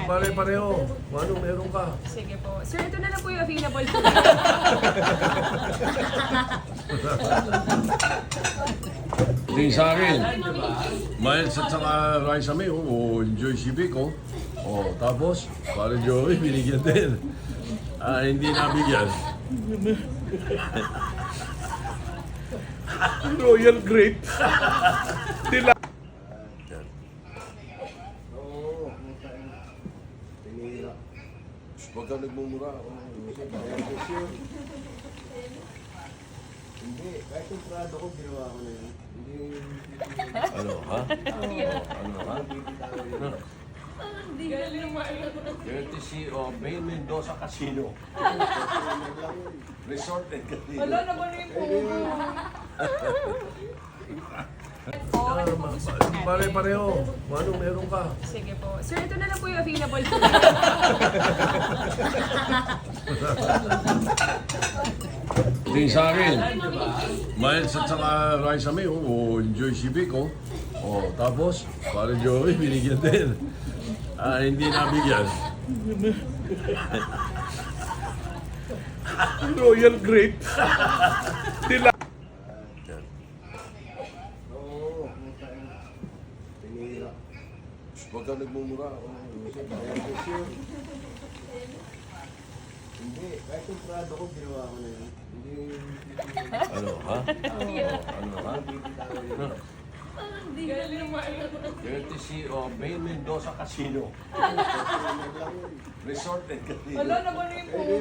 Pare-pareho. Ano, meron ka? Sige po. Sir, ito na lang po yung available po. Di sa akin. Miles at saka rice kami. Enjoy Civic, oh. Oh, tapos, para Joey, binigyan din. Hindi nabigyan. Royal Grape. Dila. Huwag ka nagmumura. Hindi, kahit yung Prado ko, ginawa ko na yun. Hindi, Ano, ha? Ano, ha? Courtesy of Main Mendoza Casino. Resort and Casino. Wala na ba na yung puno? Ano po gusto po natin? Pare-pareho. Ano, meron ka? Sige po. Sir, ito na lang po yung available po. Di sa akin. Miles at saka rice kami. Enjoy Civic, oh. Oh, tapos, para Joey, binigyan din. Hindi nabigyan. Royal Grape. Dila. oo, pinira. Huwag ka nagmumura. Hindi, kahit yung Prado ko, ginawa ko na yun. Hindi, Ano, ha? Ano, ha? Courtesy of Main Mendoza Casino. Resort and Casino. Wala na ba na yung puno?